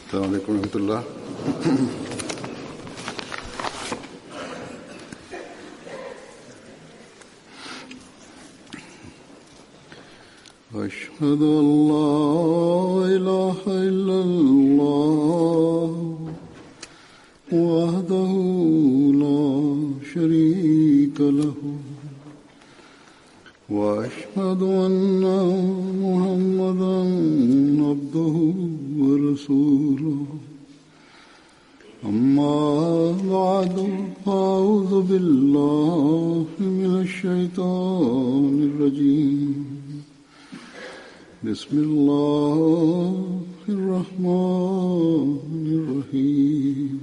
السلام عليكم ورحمة الله. أشهد أن لا إله إلا الله وحده لا شريك له وأشهد أن محمدا عبده ورسوله أما بعد فأعوذ بالله من الشيطان الرجيم بسم الله الرحمن الرحيم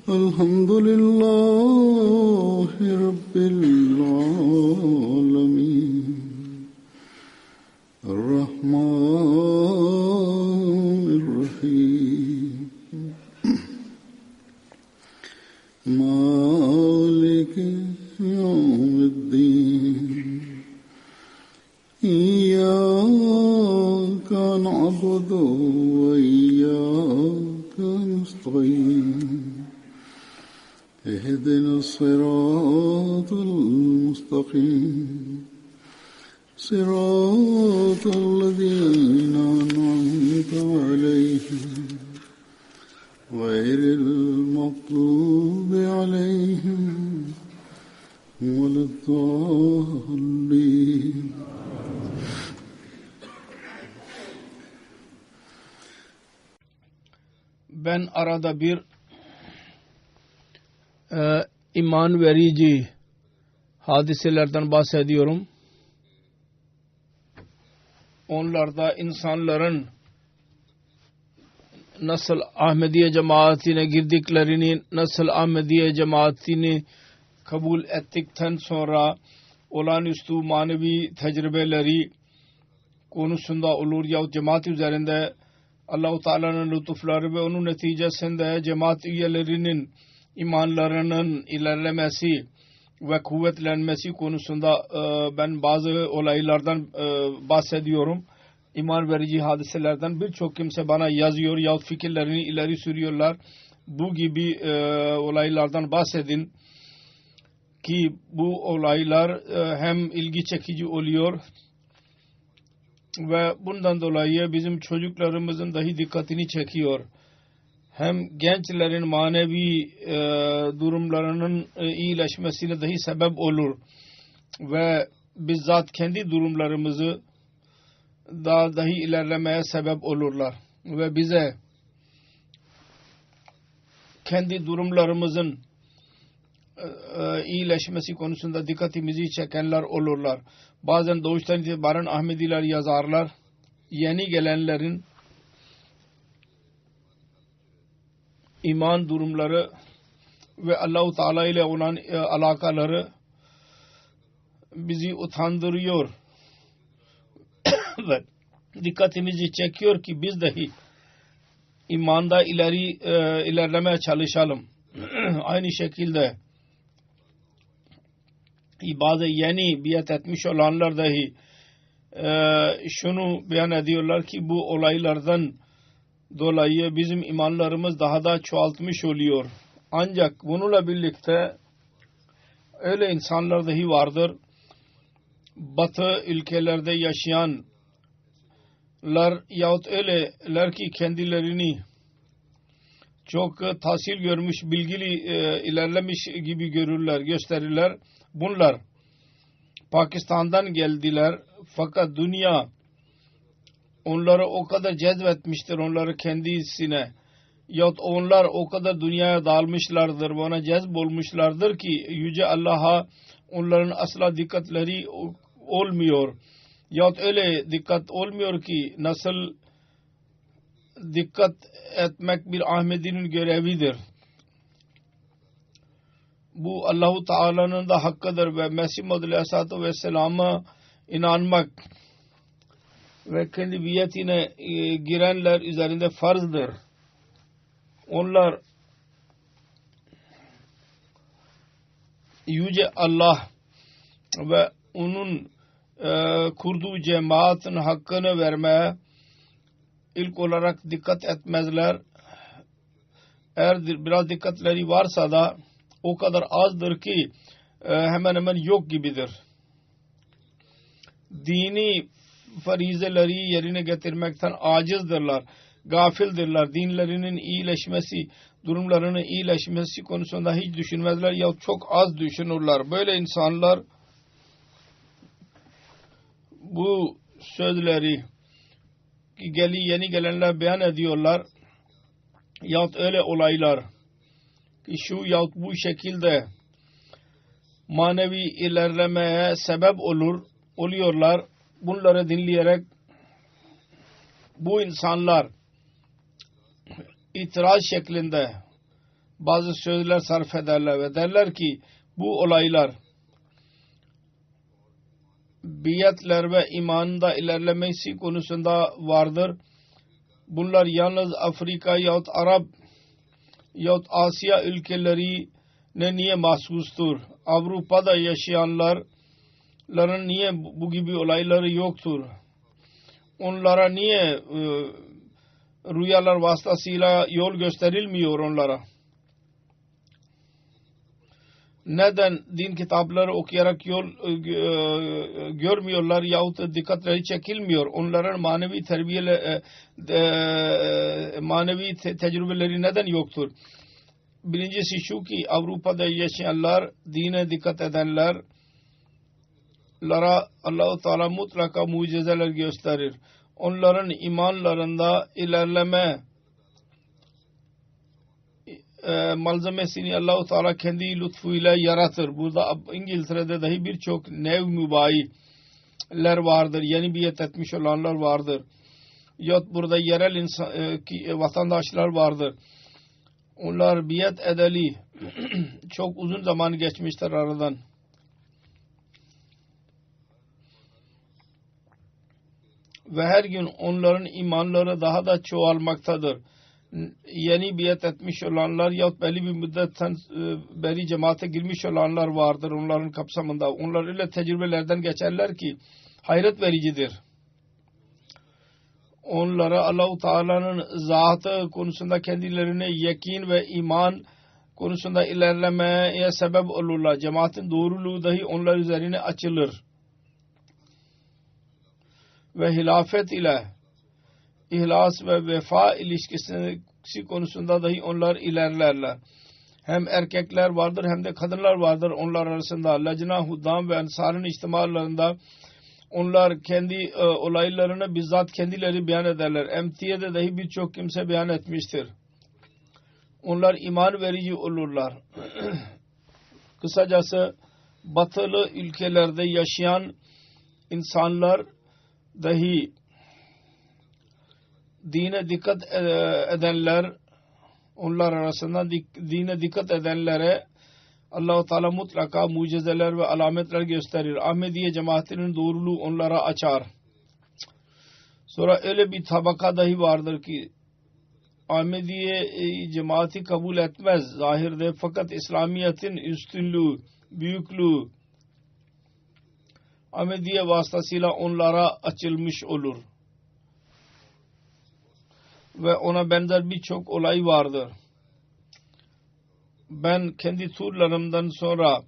الحمد لله رب العالمين الرحمن الرحيم مالك يوم الدين إياك نعبد وإياك نستعين اهدنا الصراط المستقيم صراط الذين أنعمت عليهم غير المغضوب عليهم ولا الضالين. Ben arada bir iman verici hadiselerden bahsediyorum. Onlarda insanların nasıl Ahmediye cemaatine girdiklerini, nasıl Ahmediye cemaatini kabul ettikten sonra olağanüstü manevi tecrübeleri konusunda olur yahut cemaat üzerinde Allah-u Teala'nın lütufları ve onun neticesinde cemaat üyelerinin imanlarının ilerlemesi ve kuvvetlenmesi konusunda ben bazı olaylardan bahsediyorum. İman verici hadiselerden birçok kimse bana yazıyor yahut fikirlerini ileri sürüyorlar. Bu gibi olaylardan bahsedin ki bu olaylar hem ilgi çekici oluyor ve bundan dolayı bizim çocuklarımızın dahi dikkatini çekiyor. Hem gençlerin manevi durumlarının iyileşmesine dahi sebep olur ve bizzat kendi durumlarımızı daha dahi ilerlemeye sebep olurlar ve bize kendi durumlarımızın iyileşmesi konusunda dikkatimizi çekenler olurlar. Bazen doğuştan itibaren Ahmediler yazarlar. Yeni gelenlerin iman durumları ve Allah-u Teala ile olan alakaları bizi utandırıyor ve dikkatimizi çekiyor ki biz dahi imanda ilerlemeye çalışalım. Aynı şekilde bazı yeni biat etmiş olanlar dahi şunu beyan ediyorlar ki bu olaylardan dolayı bizim imanlarımız daha da çoğaltmış oluyor. Ancak bununla birlikte öyle insanlar dahi vardır. Batı ülkelerde yaşayanlar yahut öyleler ki kendilerini çok tahsil görmüş, bilgili, ilerlemiş gibi gösterirler. Bunlar Pakistan'dan geldiler fakat dünya onları o kadar cezbetmiştir onları kendisine yahut onlar o kadar dünyaya dağılmışlardır ve ona cezbolmuşlardır ki Yüce Allah'a onların asla dikkatleri olmuyor yahut öyle dikkat olmuyor ki nasıl dikkat etmek bir Ahmedi'nin görevidir. Bu Allah-u Teala'nın da hakkıdır ve Mesih Muhammed Aleyhisselatü Vesselam'a inanmak ve kendi biyetine girenler üzerinde farzdır. Onlar Yüce Allah ve onun kurduğu cemaatin hakkını vermeye ilk olarak dikkat etmezler. Eğer biraz dikkatleri varsa da o kadar azdır ki hemen hemen yok gibidir. Dini farizeleri yerine getirmekten acizdirler, gafildirler. Dinlerinin iyileşmesi, durumlarının iyileşmesi konusunda hiç düşünmezler ya çok az düşünürler. Böyle insanlar bu sözleri yeni gelenler beyan ediyorlar yahut öyle olaylar ki şu yahut bu şekilde manevi ilerlemeye sebep oluyorlar. Bunları dinleyerek bu insanlar itiraz şeklinde bazı sözler sarf ederler ve derler ki bu olaylar biyetler ve imanında ilerlemesi konusunda vardır. Bunlar yalnız Afrika yahut Arap yahut Asya ülkelerine niye mahsustur? Avrupa'da yaşayanların niye bu gibi olayları yoktur? Onlara niye rüyalar vasıtasıyla yol gösterilmiyor onlara? Neden din kitapları okuyarak yol görmüyorlar yahut dikkatleri çekilmiyor? Onların manevi manevi tecrübeleri neden yoktur? Birincisi şu ki Avrupa'da yaşayanlar, dine dikkat edenler Allah-u Teala mutlaka mucizeler gösterir. Onların imanlarında ilerleme malzemesini Allah-u Teala kendi lütfuyla yaratır. Burada İngiltere'de dahi birçok nev mübayiler vardır. Yeni biyet etmiş olanlar vardır. Yahut burada yerel vatandaşlar vardır. Onlar biyet edeli çok uzun zaman geçmiştir aradan. Ve her gün onların imanları daha da çoğalmaktadır. Yeni biyet etmiş olanlar yahut belli bir müddetten beri cemaate girmiş olanlar vardır onların kapsamında. Onlar öyle tecrübelerden geçerler ki hayret vericidir. Onlara Allah-u Teala'nın zatı konusunda kendilerine yakin ve iman konusunda ilerlemeye sebep olurlar. Cemaatin doğruluğu dahi onlar üzerine açılır. Ve hilafet ile ihlas ve vefa ilişkisi konusunda dahi onlar ilerlerler. Hem erkekler vardır hem de kadınlar vardır onlar arasında. Lacna, Huddam ve Ensar'ın içtimalarında onlar kendi olaylarını bizzat kendileri beyan ederler. Emtiye'de dahi birçok kimse beyan etmiştir. Onlar iman verici olurlar. Kısacası batılı ülkelerde yaşayan insanlar dahi dine dikkat edenler, onlar arasında dine dikkat edenlere Allah-u Teala mutlaka mucizeler ve alametler gösterir. Ahmediye cemaatinin doğruluğu onlara açar. Sonra öyle bir tabaka dahi vardır ki Ahmediye cemaati kabul etmez zahirde, fakat İslamiyet'in üstünlüğü, büyüklüğü Ahmediye vasıtasıyla onlara açılmış olur. Ve ona benzer birçok olay vardır. Ben kendi turlarımdan sonra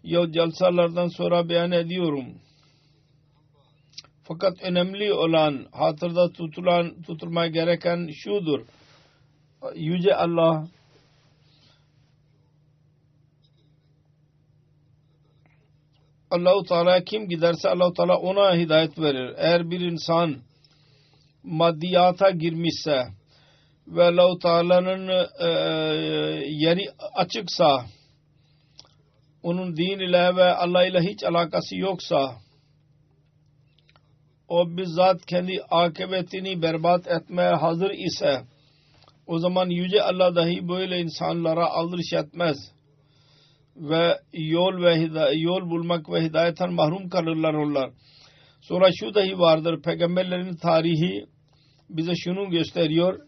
ya celsalardan sonra beyan ediyorum. Fakat önemli olan, hatırda tutulmaya gereken şudur. Yüce Allah Allah-u Teala kim giderse Allah-u Teala ona hidayet verir. Eğer bir insan maddiyata girmişse ve Allah-u Teala'nın yeri açıksa, onun din ile ve Allah ile hiç alakası yoksa, o bizzat kendi akıbetini berbat etmeye hazır ise, o zaman Yüce Allah dahi böyle insanlara aldırış etmez ve yol bulmak ve hidayetten mahrum kalırlar onlar. Sonra şu dahi vardır, peygamberlerin tarihi bize şunu gösteriyor: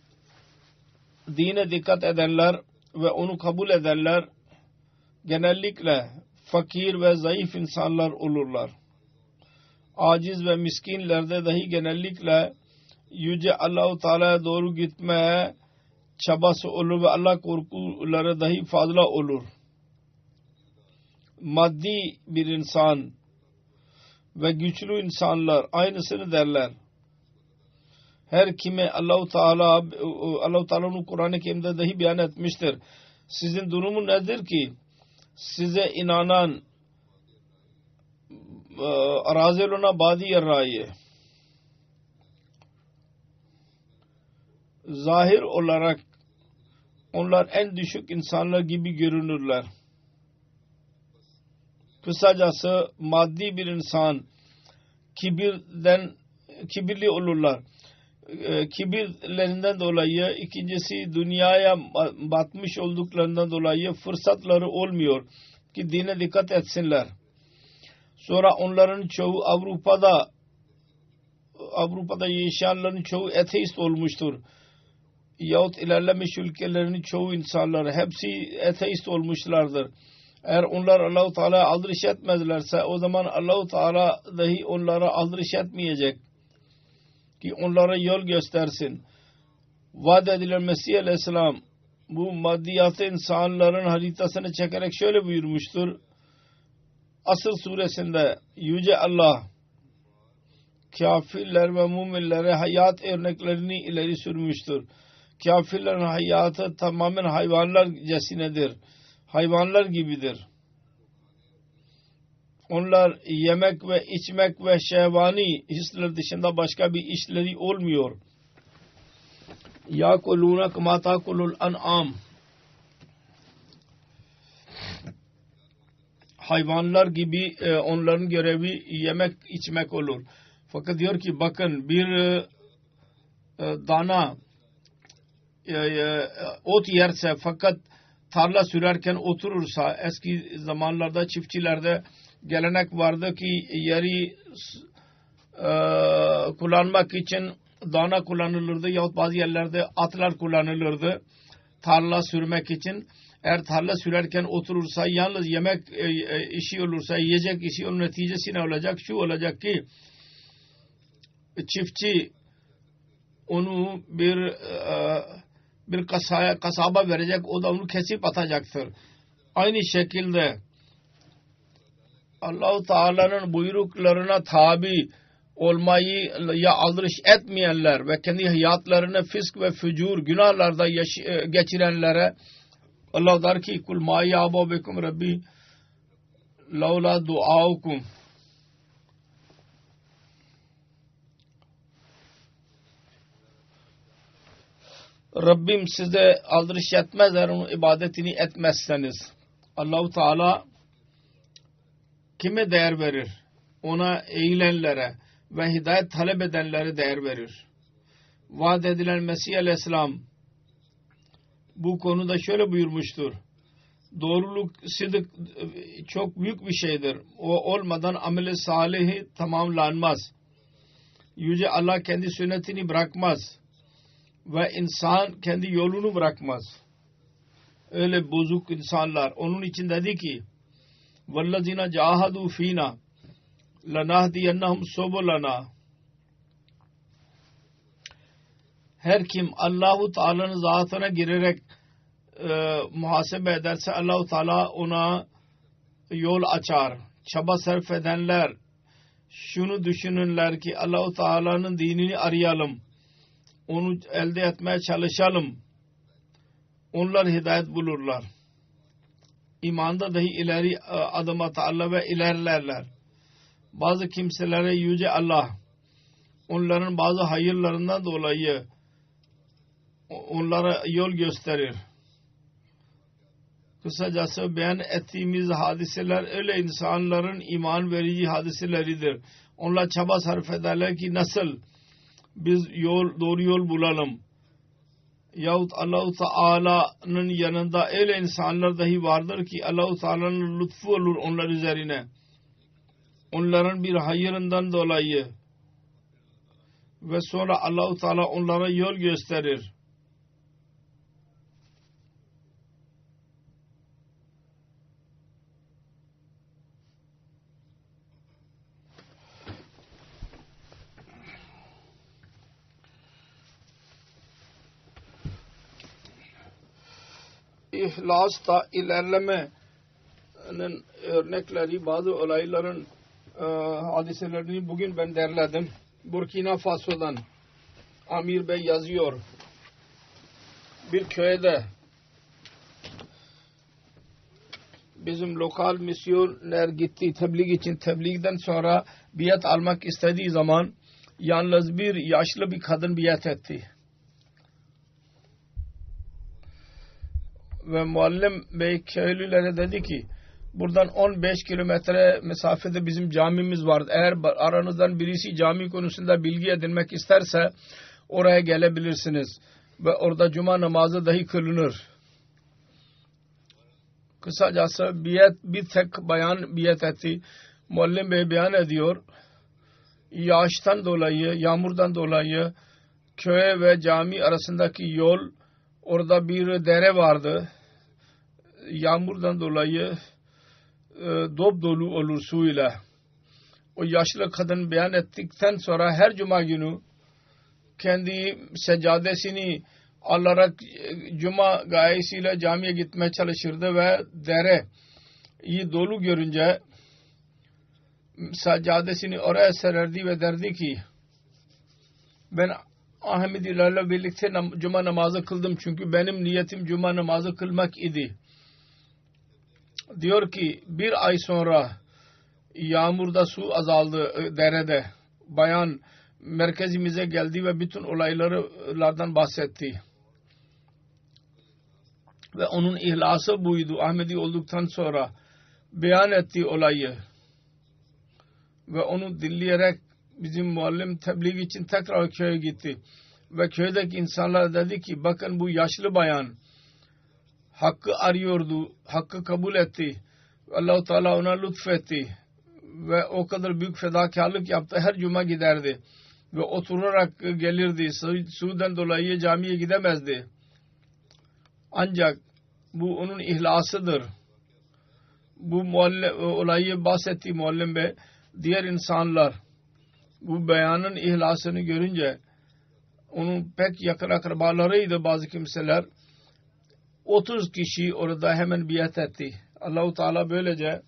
dine dikkat edenler ve onu kabul edenler genellikle fakir ve zayıf insanlar olurlar. Aciz ve miskinlerde dahi genellikle Yüce Allah-u Teala'ya doğru gitmeye çabası olur ve Allah korkuları dahi fazla olur. Maddi bir insan ve güçlü insanlar aynısını derler. Her kime Allah-u Teala'nın Kur'an-ı Kerim'de dahi beyan etmiştir. Sizin durumu nedir ki size inanan araziluna badi yarrayı zahir olarak onlar en düşük insanlar gibi görünürler. Kısacası maddi bir insan kibirli olurlar. Kibirlerinden dolayı, ikincisi dünyaya batmış olduklarından dolayı fırsatları olmuyor ki dine dikkat etsinler. Sonra onların çoğu Avrupa'da yaşayanların çoğu ateist olmuştur. Yahut ilerlemiş ülkelerin çoğu insanlar hepsi ateist olmuşlardır. Eğer onlar Allah-u Teala'ya aldırış etmezlerse o zaman Allah-u Teala dahi onlara aldırış etmeyecek ki onlara yol göstersin. Vaat edilen Mesih Aleyhisselam bu maddiyatı insanların haritasını çekerek şöyle buyurmuştur. Asr suresinde Yüce Allah kafirler ve müminlere hayat örneklerini ileri sürmüştür. Kafirlerin hayatı tamamen hayvanlar cinsinedir. Hayvanlar gibidir. Onlar yemek ve içmek ve şehvani hisler dışında başka bir işleri olmuyor. Yakuluna kama takulul an'am. Hayvanlar gibi onların görevi yemek içmek olur. Fakat diyor ki bakın bir dana ot yerse fakat tarla sürerken oturursa, eski zamanlarda çiftçilerde gelenek vardı ki yeri kullanmak için dana kullanılırdı yahut bazı yerlerde atlar kullanılırdı tarla sürmek için. Eğer tarla sürerken oturursa, yalnız yemek işi olursa, yiyecek işi, onun neticesi ne olacak? Şu olacak ki çiftçi onu bir kasaba verecek, o da onu kesip atacaktır. Aynı şekilde Allah-u Teala'nın buyruklarına tabi olmayı ya aldırış etmeyenler ve kendi hayatlarını fisk ve fücur günahlarda geçirenlere Allah der ki kul ma ya'bu bikum rabbi laula duaukum. Rabbim size aldırış etmez eğer onun ibadetini etmezseniz. Allah-u Teala kime değer verir? Ona eğilenlere ve hidayet talep edenlere değer verir. Vaat edilen Mesih Aleyhisselam bu konuda şöyle buyurmuştur. Doğruluk, sıdık çok büyük bir şeydir. O olmadan amel-i salihi tamamlanmaz. Yüce Allah kendi sünnetini bırakmaz. Ve insan kendi yolunu bırakmaz. Öyle bozuk insanlar. Onun için dedi ki وَالَّذِينَ جَاهَدُوا ف۪ينَا لَنَهْدِيَنَّهُمْ سُبُلَنَا. Her kim Allah-u Teala'nın zatına girerek muhasebe ederse Allah-u Teala ona yol açar. Çaba sarf edenler şunu düşünürler ki Allah-u Teala'nın dinini arayalım. Onu elde etmeye çalışalım. Onlar hidayet bulurlar. İmanda dahi ileri adım atarlar ve ilerlerler. Bazı kimselere Yüce Allah onların bazı hayırlarından dolayı onlara yol gösterir. Kısacası beyan ettiğimiz hadiseler öyle insanların iman verici hadiseleridir. Onlar çaba sarf ederler ki nasıl biz doğru yol bulalım. Yahut Allah-u Teala'nın yanında öyle insanlar dahi vardır ki Allah-u Teala'nın lütfu olur onlar üzerine. Onların bir hayırından dolayı ve sonra Allah-u Teala onlara yol gösterir. İhlasta ilerlemenin örnekleri, bazı olayların hadiselerini bugün ben derledim. Burkina Faso'dan Amir Bey yazıyor. Bir köyde bizim lokal misyoner gitti tebliğ için. Tebliğden sonra biat almak istediği zaman yalnız bir yaşlı bir kadın biat etti. Ve muallim bey köylülere dedi ki buradan 15 kilometre mesafede bizim camimiz var. Eğer aranızdan birisi cami konusunda bilgi edinmek isterse oraya gelebilirsiniz. Ve orada cuma namazı dahi kılınır. Kısacası bir tek bayan biat etti. Muallim bey beyan ediyor. Yağıştan dolayı, yağmurdan dolayı köye ve cami arasındaki yol, orada bir dere vardı. Yağmurdan dolayı dop dolu olur suyla. O yaşlı kadın beyan ettikten sonra her cuma günü kendi seccadesini alarak cuma gayesiyle camiye gitmeye çalışırdı ve dereyi dolu görünce seccadesini oraya sererdi ve derdi ki ben Ahmedilerle birlikte cuma namazı kıldım çünkü benim niyetim cuma namazı kılmak idi. Diyor ki bir ay sonra yağmurda su azaldı derede. Bayan merkezimize geldi ve bütün olaylardan bahsetti. Ve onun ihlası buydu. Ahmedi olduktan sonra beyan ettiği olayı. Ve onu dinleyerek bizim muallim tebliğ için tekrar köye gitti. Ve köydeki insanlar dedi ki bakın bu yaşlı bayan hakkı arıyordu. Hakkı kabul etti. Allah-u Teala ona lütfetti. Ve o kadar büyük fedakarlık yaptı. Her cuma giderdi. Ve oturarak gelirdi. Sudan dolayı camiye gidemezdi. Ancak bu onun ihlasıdır. Bu olayı bahsetti muallim bey. Diğer insanlar bu beyanın ihlasını görünce onun pek yakın akrabalarıydı bazı kimseler. 30 kişi orada hemen biat etti. Allah-u Teala böylece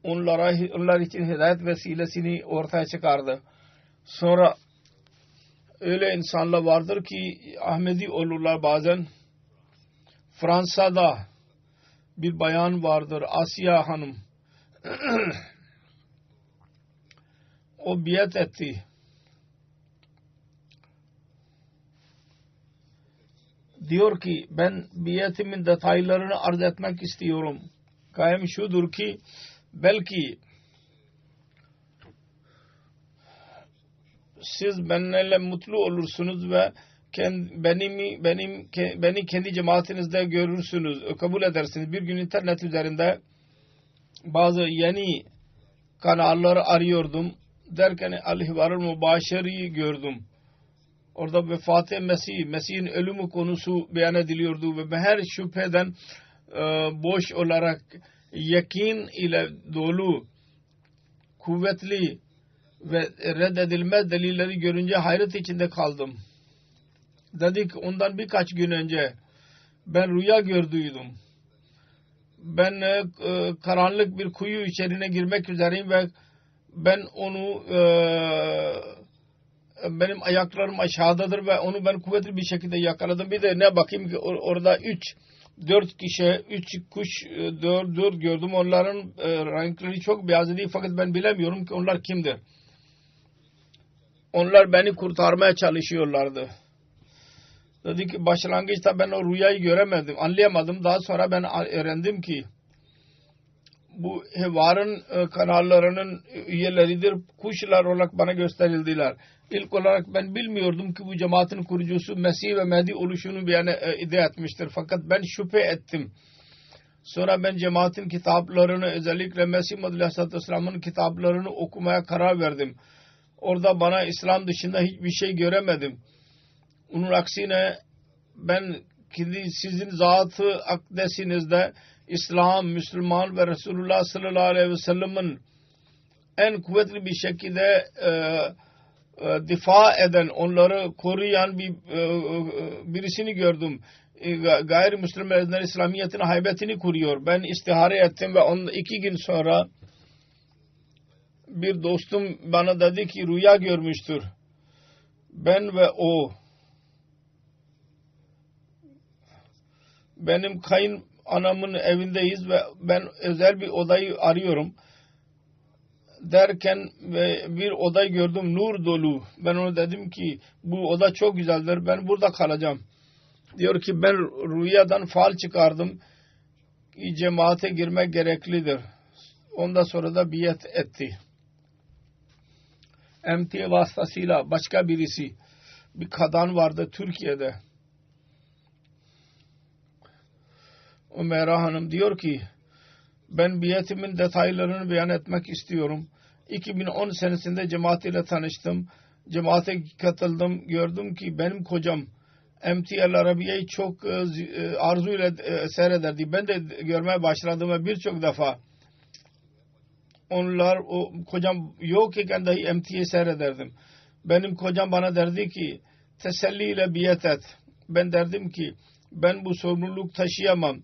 onlar için hidayet vesilesini ortaya çıkardı. Sonra öyle insanlar vardır ki Ahmedi olurlar bazen. Fransa'da bir bayan vardır, Asya Hanım. O biat etti. Diyor ki ben biatimin detaylarını arz etmek istiyorum. Gayem şudur ki belki siz benimle mutlu olursunuz ve beni kendi cemaatinizde görürsünüz, kabul edersiniz. Bir gün internet üzerinde bazı yeni kanalları arıyordum. Derken Al-Hivarul Mübaşir'i gördüm. Orada vefat-ı Mesih'in ölümü konusu beyan ediliyordu ve her şüpheden boş olarak yakin ile dolu, kuvvetli ve reddedilmez delilleri görünce hayret içinde kaldım. Dedik ondan birkaç gün önce ben rüya gördüydüm. Ben karanlık bir kuyu içerine girmek üzereyim ve ben onu benim ayaklarım aşağıdadır ve onu ben kuvvetli bir şekilde yakaladım. Bir de ne bakayım ki orada 4 kişi, 3 kuş, 4 gördüm. Onların renkleri çok beyaz değil fakat ben bilemiyorum ki onlar kimdir. Onlar beni kurtarmaya çalışıyorlardı. Dedi ki başlangıçta ben o rüyayı göremedim, anlayamadım. Daha sonra ben öğrendim ki bu Hivar'ın kanallarının üyeleridir. Kuşlar olarak bana gösterildiler. İlk olarak ben bilmiyordum ki bu cemaatin kurucusu Mesih ve Mehdi oluşunu iddia etmiştir. Fakat ben şüphe ettim. Sonra ben cemaatin kitaplarını, özellikle Mesih Muhammed Aleyhisselatü Vesselam'ın kitaplarını okumaya karar verdim. Orada bana İslam dışında hiçbir şey göremedim. Onun aksine ben sizin zatı akdesinizde İslam, Müslüman ve Resulullah sallallahu aleyhi ve sellem'in en kuvvetli bir şekilde difa eden, onları koruyan birisini gördüm. Gayrimüslimler İslamiyet'in haybetini kuruyor. Ben istihare ettim ve 2 gün sonra bir dostum bana dedi ki rüya görmüştür. Ben ve o benim kayın anamın evindeyiz ve ben özel bir odayı arıyorum derken bir odayı gördüm, nur dolu. Ben ona dedim ki bu oda çok güzeldir, ben burada kalacağım. Diyor ki ben rüyadan faal çıkardım ki cemaate girmek gereklidir. Ondan sonra da biat etti. MT vasıtasıyla başka birisi, bir kadın vardı Türkiye'de. Umeyra Hanım diyor ki ben biatimin detaylarını beyan etmek istiyorum. 2010 senesinde cemaat ile tanıştım. Cemaate katıldım. Gördüm ki benim kocam MTL Arabiye'yi çok arzuyla seyrederdi. Ben de görmeye başladım ve birçok defa kocam yok iken dahi MT'yi seyrederdim. Benim kocam bana derdi ki teselliyle biat et. Ben derdim ki ben bu sorumluluk taşıyamam.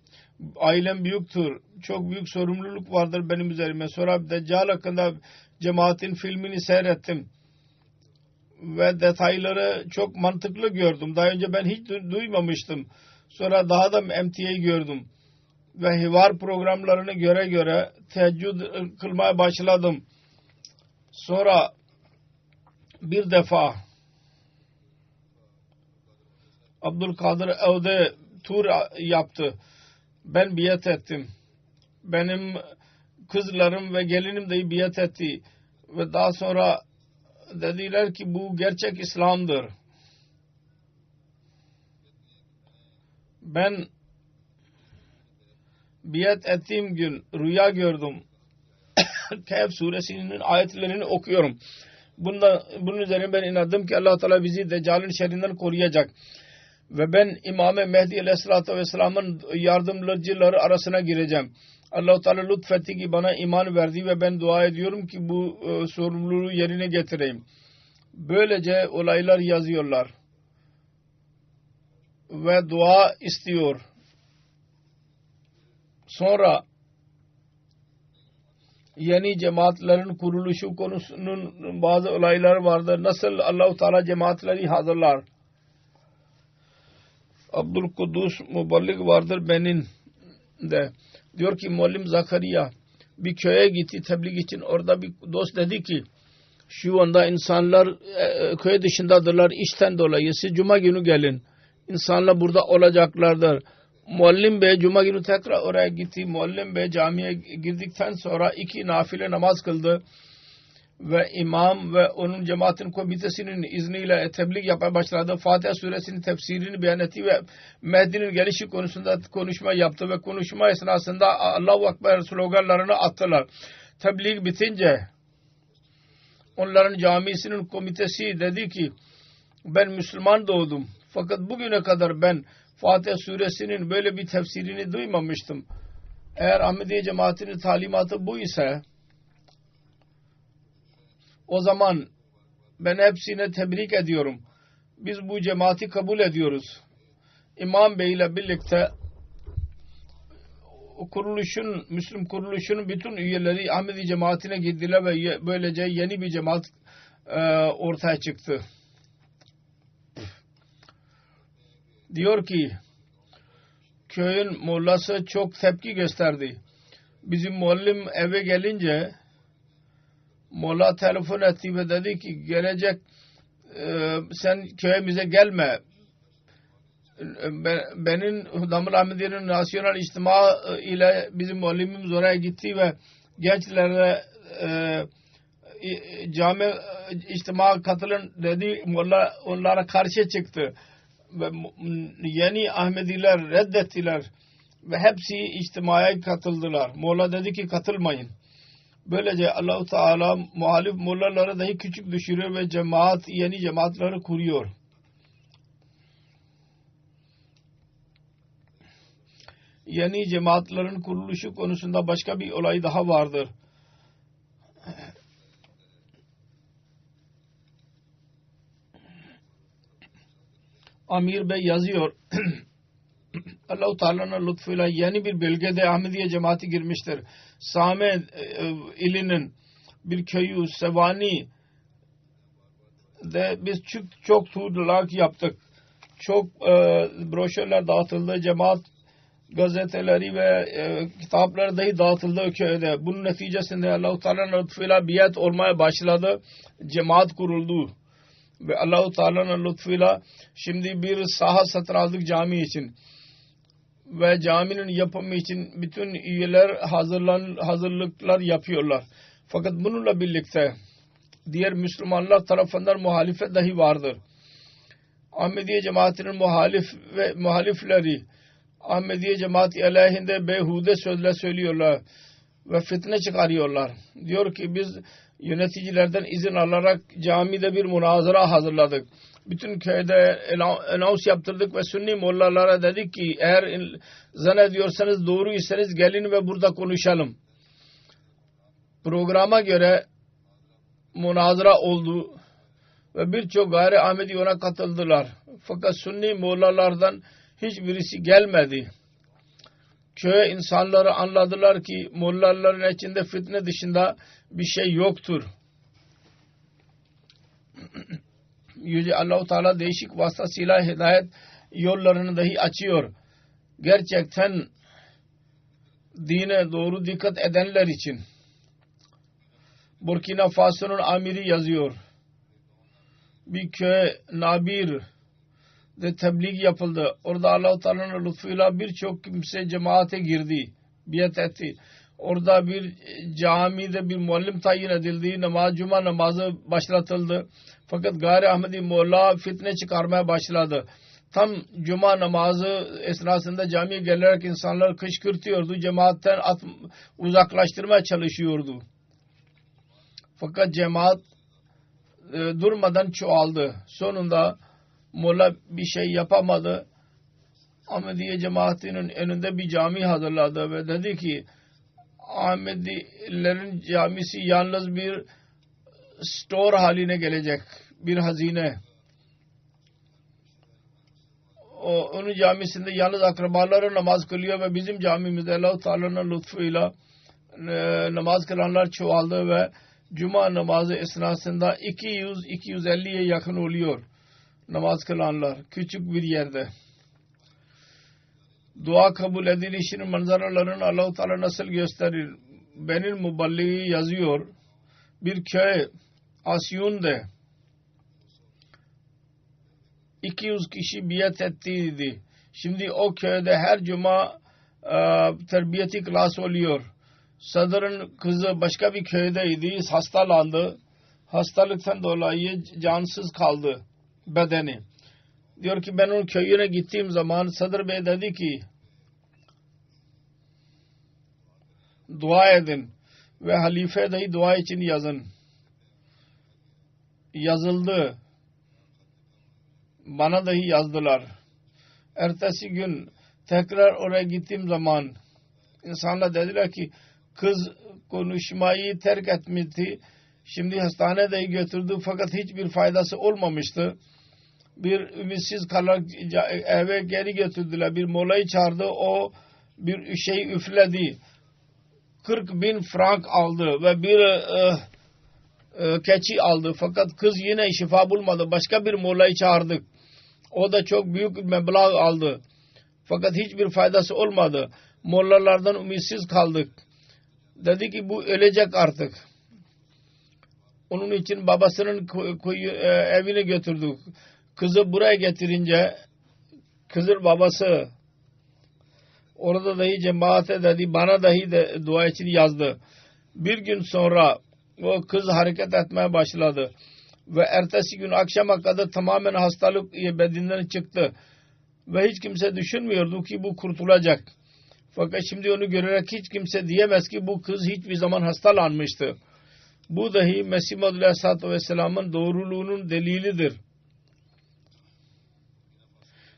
Ailem büyüktür. Çok büyük sorumluluk vardır benim üzerime. Sonra Deccal hakkında cemaatin filmini seyrettim. Ve detayları çok mantıklı gördüm. Daha önce ben hiç duymamıştım. Sonra daha da MTA'yı gördüm. Ve hivar programlarını göre teheccüd kılmaya başladım. Sonra bir defa Abdülkadir Evde tur yaptı. Ben biat ettim. Benim kızlarım ve gelinim de biat etti. Ve daha sonra dediler ki bu gerçek İslam'dır. Ben biat ettiğim gün rüya gördüm. Kehf suresinin ayetlerini okuyorum. Bunun üzerine ben inandım ki Allah Teala bizi Deccal'in şerrinden koruyacak. Ve ben İmam-ı Mehdi Aleyhisselatü Vesselam'ın yardımcıları arasına gireceğim. Allah-u Teala lütfetti ki bana iman verdi ve ben dua ediyorum ki bu sorumluluğu yerine getireyim. Böylece olaylar yazıyorlar. Ve dua istiyor. Sonra yeni cemaatlerin kuruluşu konusunun bazı olayları vardır. Nasıl Allah-u Teala cemaatleri hazırlar. Abdülkudüs Muballik vardır benim de. Diyor ki Muallim Zakariya bir köye gitti tebliğ için. Orada bir dost dedi ki şu anda insanlar köy dışındadırlar işten dolayı. Siz cuma günü gelin. İnsanlar burada olacaklardır. Muallim Bey cuma günü tekrar oraya gitti. Muallim Bey camiye girdikten sonra 2 nafile namaz kıldı. Ve imam ve onun cemaatin komitesinin izniyle tebliğ yapmaya başladı. Fatiha suresinin tefsirini beyan etti ve Mehdi'nin gelişi konusunda konuşma yaptı ve konuşma esnasında Allahu Ekber sloganlarını attılar. Tebliğ bitince onların camisinin komitesi dedi ki ben Müslüman doğdum. Fakat bugüne kadar ben Fatiha suresinin böyle bir tefsirini duymamıştım. Eğer Ahmediye cemaatinin talimatı bu ise o zaman ben hepsine tebrik ediyorum. Biz bu cemaati kabul ediyoruz. İmam Bey ile birlikte Müslüm kuruluşunun bütün üyeleri Ahmedi cemaatine girdiler ve böylece yeni bir cemaat ortaya çıktı. Diyor ki köyün mollası çok tepki gösterdi. Bizim muallim eve gelince molla telefon etti ve dedi ki gelecek sen köyümüze gelme. Benim Damul Ahmediye'nin nasyonel içtima ile bizim muallimimiz oraya gitti ve gençlere cami içtima katılın dedi. Molla onlara karşı çıktı. Ve yeni Ahmediler reddettiler ve hepsi içtimaya katıldılar. Molla dedi ki katılmayın. Böylece Allah-u Teala muhalif mollaları dahi küçük düşürüyor ve yeni cemaatleri kuruyor. Yeni cemaatlerin kuruluşu konusunda başka bir olay daha vardır. Amir Bey yazıyor. Allah-u Teala'nın lütfuyla yeni bir bölgede Ahmediye cemaati girmiştir. Same ilinin bir köyü Sevani de biz çok tuğlak yaptık. Çok broşürler dağıtıldı. Cemaat gazeteleri ve kitapları dahi dağıtıldı o köyde. Bunun neticesinde Allah-u Teala'nın lütfuyla biat olmaya başladı. Cemaat kuruldu. Ve Allah-u Teala'nın lütfuyla şimdi bir saha satın aldık cami için. Ve caminin yapımı için bütün üyeler hazırlıklar yapıyorlar. Fakat bununla birlikte diğer Müslümanlar tarafından muhalefet dahi vardır. Ahmediye cemaatinin muhalifleri Ahmediye cemaati aleyhinde beyhude sözler söylüyorlar ve fitne çıkarıyorlar. Diyor ki biz yöneticilerden izin alarak camide bir münazara hazırladık. Bütün köyde anons yaptırdık ve Sünni mollalara dedik ki eğer zannediyorsanız doğruysanız gelin ve burada konuşalım. Programa göre münazara oldu ve birçok gayri Ahmedi ona katıldılar. Fakat Sünni mollalardan hiçbirisi gelmedi. Köy insanları anladılar ki mollaların içinde fitne dışında bir şey yoktur. Yüce Allah-u Teala değişik vasıtasıyla hidayet yollarını dahi açıyor. Gerçekten dine doğru dikkat edenler için. Burkina Faso'nun amiri yazıyor. Bir köy Nabir de tebliğ yapıldı. Orada Allah-u Teala'nın lütfuyla birçok kimse cemaate girdi. Biat etti. Orada bir camide bir muallim tayin edildi. Cuma namazı başlatıldı. Fakat gayri Ahmedi Molla fitne çıkarmaya başladı. Tam cuma namazı esnasında camiye gelerek insanlar kışkırtıyordu. Cemaatten uzaklaştırmaya çalışıyordu. Fakat cemaat durmadan çoğaldı. Sonunda Molla bir şey yapamadı. Ahmediye cemaatinin önünde bir cami hazırladı ve dedi ki Ahmedilerin camisi yalnız bir store haline gelecek. Bir hazine. Onun camisinde yalnız akrabaları namaz kılıyor ve bizim camimizde Allah-u Teala'nın lütfuyla namaz kılanlar çoğaldı ve Cuma namazı esnasında 200-250'ye yakın oluyor namaz kılanlar küçük bir yerde. Dua kabul edilişinin manzaralarını Allah-u Teala nasıl gösterir? Benim Muballiği yazıyor. Bir köy Asyun'de 200 kişi biat ettiydi. Şimdi o köyde her cuma terbiyeti klas oluyor. Sadr'ın kızı başka bir köydeydi. Hastalandı. Hastalıktan dolayı cansız kaldı bedeni. Diyor ki ben onun köyüne gittiğim zaman Sadr Bey dedi ki dua edin ve halife dahi dua için yazın. Yazıldı. Bana dahi yazdılar. Ertesi gün tekrar oraya gittiğim zaman insanlar dediler ki kız konuşmayı terk etmişti. Şimdi hastaneye götürdü fakat hiçbir faydası olmamıştı. Bir ümitsiz kalarak eve geri götürdüler. Bir molayı çağırdı. O bir şey üfledi. 40.000 frank aldı ve bir keçi aldı. Fakat kız yine şifa bulmadı. Başka bir molayı çağırdık. O da çok büyük bir meblağ aldı. Fakat hiçbir faydası olmadı. Mollalardan ümitsiz kaldık. Dedi ki bu ölecek artık. Onun için babasının evine götürdük. Kızı buraya getirince kızın babası orada dahi cemaate dedi bana dahi de dua için yazdı. Bir gün sonra o kız hareket etmeye başladı. Ve ertesi gün akşama kadar tamamen hastalık bedeninden çıktı. Ve hiç kimse düşünmüyordu ki bu kurtulacak. Fakat şimdi onu görerek hiç kimse diyemez ki bu kız hiçbir zaman hastalanmıştı. Bu dahi Mesih Maud Aleyhisselatü Vesselam'ın doğruluğunun delilidir.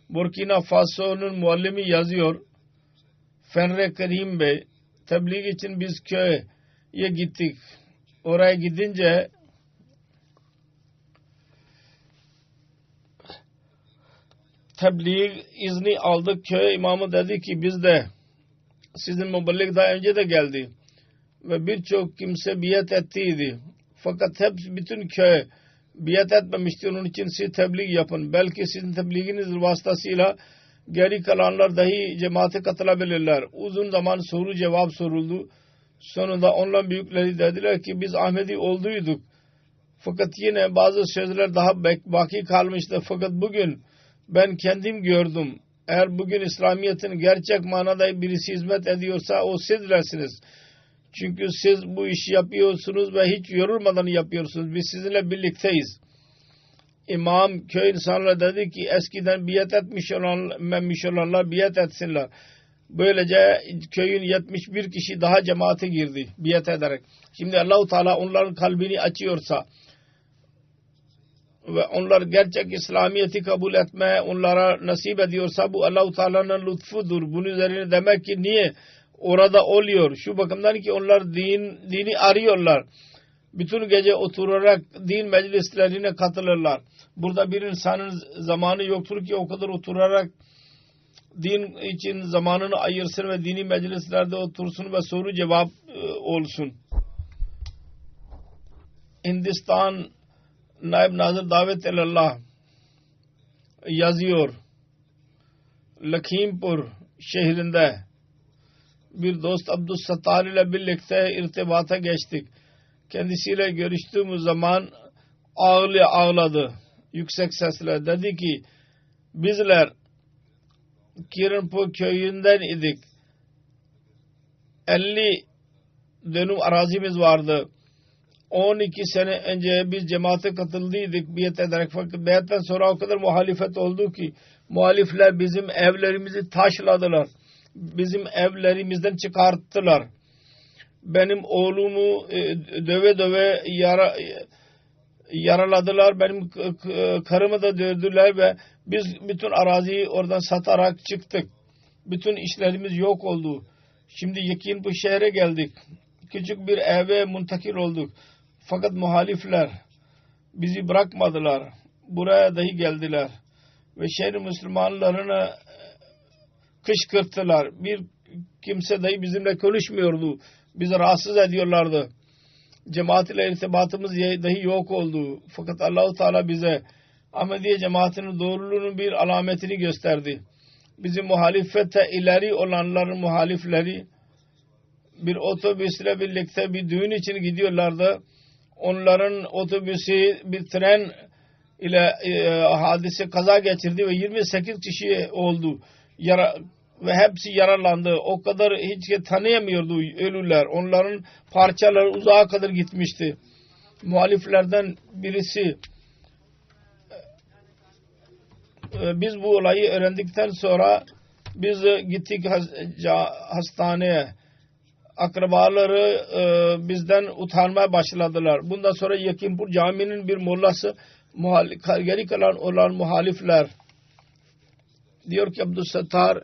Burkina Faso'nun muallimi yazıyor. Fenre Karim Bey tebliğ için biz köye gittik. Oraya gidince tebliğ izni aldık. Köy imamı dedi ki biz de sizin mübellik daha önce de geldi ve birçok kimse biat ettiydi. Fakat bütün köy biat etmemişti. Onun için siz tebliğ yapın. Belki sizin tebliğiniz vasıtasıyla geri kalanlar dahi cemaate katılabilirler. Uzun zaman soru cevap soruldu. Sonunda onların büyükleri dediler ki biz Ahmedi olduyduk. Fakat yine bazı sözler daha baki kalmıştı. Fakat bugün ben kendim gördüm. Eğer bugün İslamiyet'in gerçek manada birisi hizmet ediyorsa o sizlersiniz. Çünkü siz bu işi yapıyorsunuz ve hiç yorulmadan yapıyorsunuz. Biz sizinle birlikteyiz. İmam köy insanlara dedi ki eskiden biat etmiş olanlar biat etsinler. Böylece köyün 71 kişi daha cemaate girdi biat ederek. Şimdi Allah-u Teala onların kalbini açıyorsa ve onlar gerçek İslamiyet'i kabul etmeye onlara nasip ediyorsa bu Allah-u Teala'nın lütfudur. Bunun üzerine demek ki niye orada oluyor? Şu bakımdan ki onlar dini arıyorlar. Bütün gece oturarak din meclislerine katılırlar. Burada bir insanın zamanı yoktur ki o kadar oturarak din için zamanını ayırsın ve dini meclislerde otursun ve soru cevap olsun. Hindistan Naib Nazır Davet Elallah yazıyor. Lakhimpur şehrinde bir dost Abdüssattar ile birlikte irtibata geçtik. Kendisiyle görüştüğümüz zaman ağladı. Yüksek sesle dedi ki bizler Kiranpur köyünden idik. 50 dönüm arazimiz vardı. 12 sene önce biz cemaate katıldıydık biat ederek. Fakat biatten sonra o kadar muhalefet oldu ki muhalifler bizim evlerimizi taşladılar. Bizim evlerimizden çıkarttılar. Benim oğlumu döve döve yaraladılar. Benim karımı da dövdüler ve biz bütün araziyi oradan satarak çıktık. Bütün işlerimiz yok oldu. Şimdi bu şehre geldik. Küçük bir eve muntakil olduk. Fakat muhalifler bizi bırakmadılar. Buraya dahi geldiler. Ve şehir Müslümanlarını kışkırttılar. Bir kimse dahi bizimle konuşmuyordu. Bizi rahatsız ediyorlardı. Cemaat ile irtibatımız dahi yok oldu. Fakat Allah-u Teala bize Ahmediye cemaatinin doğruluğunun bir alametini gösterdi. Bizim muhalefete ileri olanların muhalifleri bir otobüsle birlikte bir düğün için gidiyorlardı. Onların otobüsü bir tren ile hadise kaza geçirdi ve 28 kişi oldu. Ve hepsi yaralandı. O kadar hiç tanıyamıyordu ölüler. Onların parçaları uzağa kadar gitmişti. Muhaliflerden birisi biz bu olayı öğrendikten sonra biz gittik hastaneye. Akrabaları bizden utanmaya başladılar. Bundan sonra Yakınpur caminin bir mollası geri kalan olan muhalifler diyor ki Abdüssattar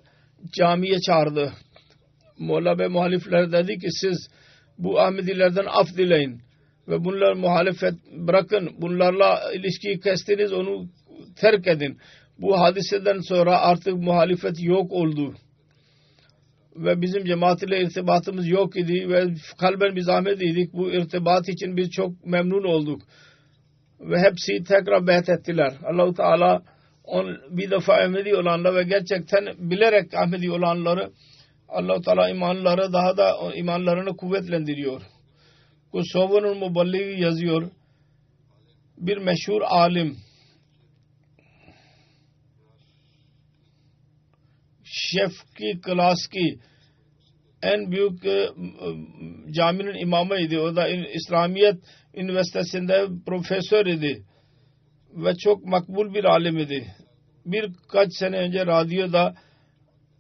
camiye çağırdı. Molla ve muhalifler dedi ki siz bu Ahmedilerden af dileyin ve bunlar muhalefet bırakın. Bunlarla ilişkiyi kestiniz, onu terk edin. Bu hadiseden sonra artık muhalefet yok oldu. Ve bizim cemaat ile irtibatımız yok idi ve kalben biz Ahmediydik. Bu irtibat için biz çok memnun olduk. Ve hepsi tekrar biat ettiler. Allah-u Teala bir defa Ahmedi olanlar ve gerçekten bilerek Ahmedi olanları Allah-u Teala imanları daha da imanlarını kuvvetlendiriyor. Kosova'nın mübelliği yazıyor. Bir meşhur alim Şefki Klaski en büyük caminin imamıydı. O da İslamiyet Üniversitesi'nde profesör idi. Ve çok makbul bir alim idi. Birkaç sene önce radyoda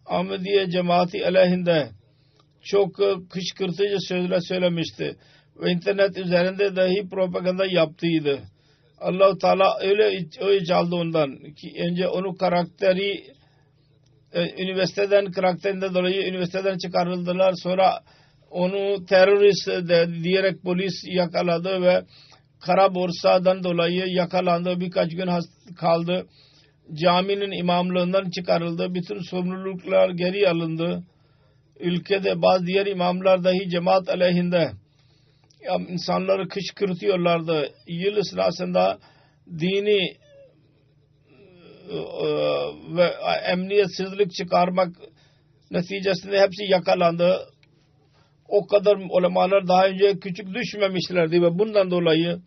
Ahmediye cemaati aleyhinde çok kışkırtıcı sözler söylemişti. Ve internet üzerinde dahi propaganda yaptıydı. Allah-u Teala öyle çaldı ondan ki önce onun karakteri karakterinden dolayı üniversiteden çıkarıldılar. Sonra onu terörist diyerek polis yakaladı ve kara borsadan dolayı yakalandı. Birkaç gün kaldı caminin imamlığından çıkarıldı. Bütün sorumluluklar geri alındı. Ülkede bazı diğer imamlar dahi cemaat aleyhinde insanları kışkırtıyorlardı. Yıl sırasında dini ve emniyetsizlik çıkarmak neticesinde hepsi yakalandı. O kadar ulemalar daha önce küçük düşmemişlerdi ve bundan dolayı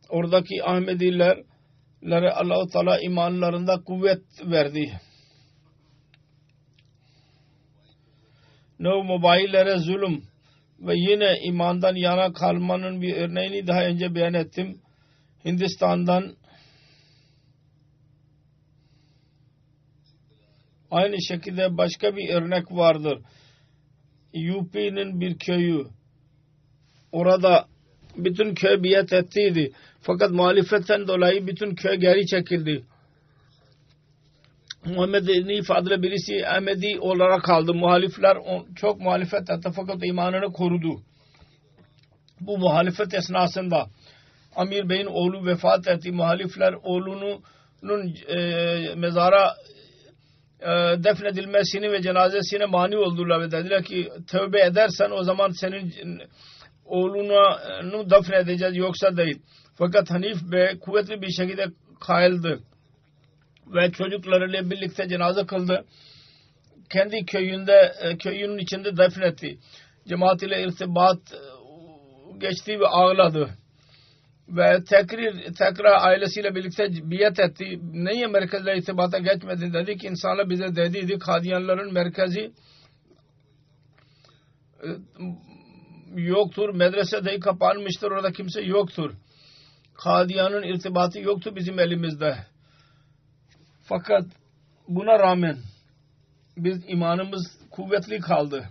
oradaki Ahmedilere Allah-u Teala imanlarında kuvvet verdi. Mobaillere zulüm ve yine imandan yana kalmanın bir örneğini daha önce beyan ettim. Hindistan'dan aynı şekilde başka bir örnek vardır. UP'nin bir köyü. Orada bütün köy biat ettiydi. Fakat muhalefetten dolayı bütün köy geri çekildi. Muhammed'in ifadeli birisi Ahmedi olarak kaldı. Muhalifler çok muhalefet etti fakat imanını korudu. Bu muhalefet esnasında Amir Bey'in oğlu vefat etti. Muhalifler oğlunun mezara defnedilmesini ve cenazesine mani oldular ve dediler ki tövbe edersen o zaman senin oğlunu defnedeceğiz yoksa değil. Fakat Hanif Bey kuvvetli bir şekilde kaildi ve çocuklarıyla birlikte cenaze kıldı. Kendi köyünün içinde defnetti. Cemaat ile irtibat geçti ve ağladı. Ve tekrar ailesiyle birlikte biat etti. Niye merkezle irtibata geçmedi dedi ki insanlar bize dediydi Kadiyanların merkezi yoktur. Medrese dahi kapanmıştır. Orada kimse yoktur. Kadiyanın irtibatı yoktu bizim elimizde. Fakat buna rağmen biz imanımız kuvvetli kaldı.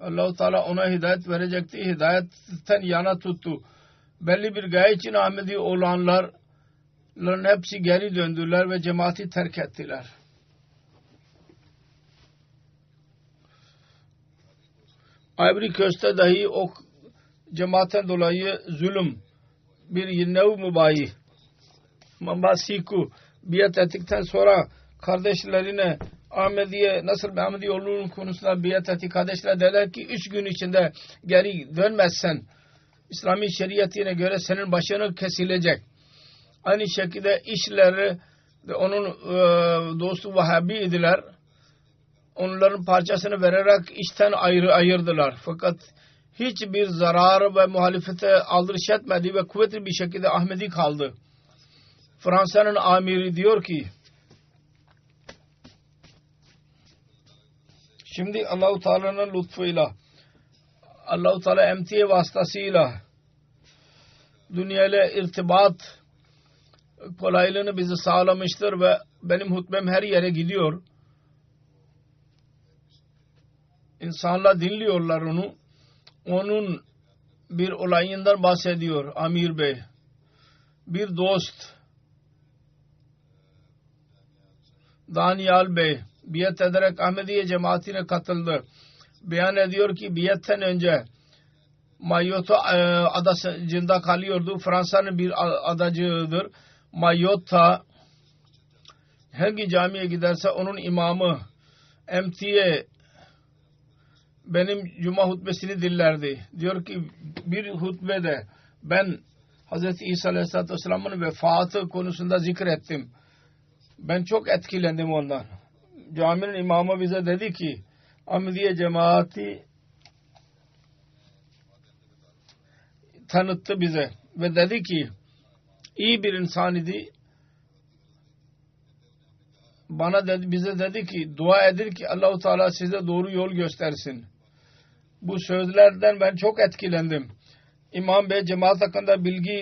Allah-u Teala ona hidayet verecekti. Hidayetten yana tuttu. Belli bir gaye için Ahmedi olanların hepsi geri döndüler ve cemaati terk ettiler. Ivory Coast'ta dahi o cemaatten dolayı zulüm bir nev mübayi Mambasiku biat ettikten sonra kardeşlerine Ahmediye nasıl Ahmedi yolunun konusunda biat etti. Kardeşler dediler ki 3 gün içinde geri dönmezsen İslami şeriatine göre senin başını kesilecek. Aynı şekilde işleri ve onun dostu Vahabi idiler. Onların parçasını vererek işten ayırdılar. Fakat hiçbir zarar ve muhalefete aldırış etmedi ve kuvvetli bir şekilde Ahmedi kaldı. Fransa'nın amiri diyor ki şimdi Allah-u Teala'nın lütfuyla Allah-u Teala emtiye vasıtasıyla dünyayla irtibat kolaylığını bize sağlamıştır ve benim hutbem her yere gidiyor. İnsanlar dinliyorlar onu. Onun bir olayından bahsediyor Amir Bey. Bir dost Daniel Bey biat ederek Ahmediye cemaatine katıldı. Beyan ediyor ki biatten önce Mayotte adasında kalıyordu. Fransa'nın bir adacığıdır. Mayotte hangi camiye giderse onun imamı emtiye benim cuma hutbesini dinlerdi. Diyor ki bir hutbede ben Hz. İsa Aleyhisselatü Vesselam'ın vefatı konusunda zikrettim. Ben çok etkilendim ondan. Caminin imamı bize dedi ki Ahmediye cemaati tanıttı bize ve dedi ki iyi bir insan idi. Bize dedi ki dua edin ki Allah-u Teala size doğru yol göstersin. Bu sözlerden ben çok etkilendim. İmam Bey cemaat hakkında bilgi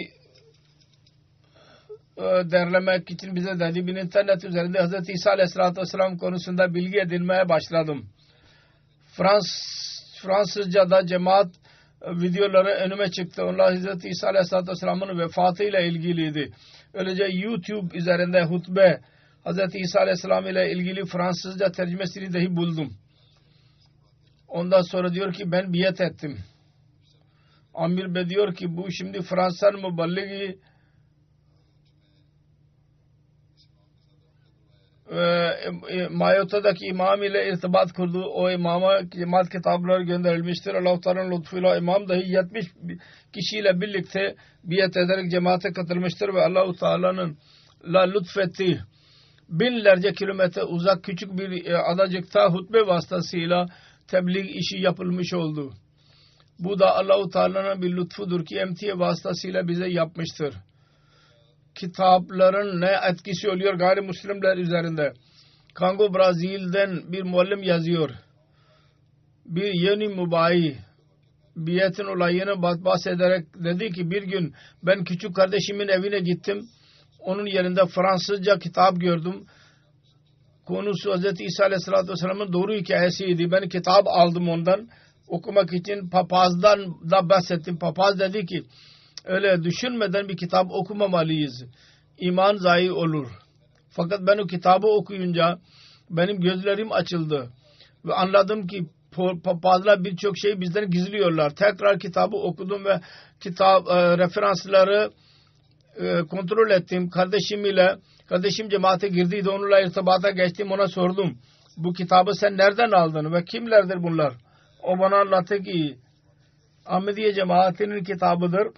derlemek için bize dedi. Bir internet üzerinde Hz. İsa Aleyhisselatü Vesselam konusunda bilgi edinmeye başladım. Fransızca'da cemaat videoları önüme çıktı. Onlar Hz. İsa Aleyhisselatü Vesselam'ın vefatıyla ilgiliydi. Öylece YouTube üzerinde hutbe Hz. İsa Aleyhisselam ile ilgili Fransızca tercümesini dahi buldum. Ondan sonra diyor ki ben biat ettim. Amir Bey diyor ki bu şimdi Fransa'nın müballigi Mayota'daki imam ile irtibat kurdu. O imama cemaat kitapları gönderilmiştir. Allah-u Teala'nın lütfuyla imam dahi 70 kişiyle birlikte biat ederek cemaate katılmıştır ve Allah-u Teala'nın lütfettiği binlerce kilometre uzak küçük bir adacıkta hutbe vasıtasıyla tebliğ işi yapılmış oldu. Bu da Allah-u Teala'nın bir lütfudur ki emtiye vasıtasıyla bize yapmıştır. Kitapların ne etkisi oluyor gayrimüslimler üzerinde. Kongo Brazil'den bir muallim yazıyor. Bir yeni mübayi biyetin olayını bahsederek dedi ki bir gün ben küçük kardeşimin evine gittim. Onun yerinde Fransızca kitap gördüm. Konusu Hz. İsa Aleyhisselatü Vesselam'ın doğru hikayesiydi. Ben kitap aldım ondan. Okumak için papazdan da bahsettim. Papaz dedi ki öyle düşünmeden bir kitap okumamalıyız. İman zayi olur. Fakat ben o kitabı okuyunca benim gözlerim açıldı. Ve anladım ki papazlar birçok şey bizden gizliyorlar. Tekrar kitabı okudum ve referansları kontrol ettim. Kardeşim cemaate girdiydi. Onunla irtibata geçtim. Ona sordum. Bu kitabı sen nereden aldın ve kimlerdir bunlar? O bana anlattı ki Ahmediye cemaatinin kitabıdır.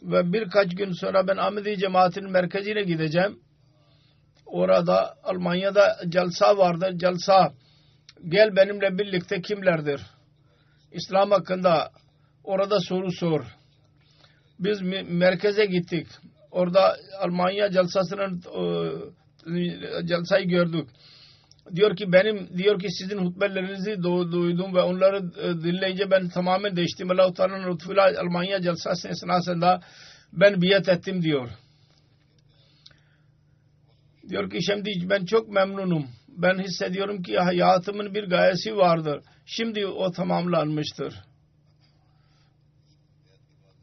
Ve birkaç gün sonra ben Ahmediye cemaatinin merkezine gideceğim. Orada Almanya'da celsa vardır. Celsa gel benimle birlikte kimlerdir? İslam hakkında orada soru sor. Biz merkeze gittik. Orada Almanya celsasının celsayı gördük. Diyor ki sizin hutbelerinizi duydum ve onları dinleyince ben tamamen değiştim. Allah-u Teala'nın lütfuyla Almanya celsası esnasında ben biat ettim diyor. Diyor ki şimdi ben çok memnunum. Ben hissediyorum ki hayatımın bir gayesi vardır. Şimdi o tamamlanmıştır.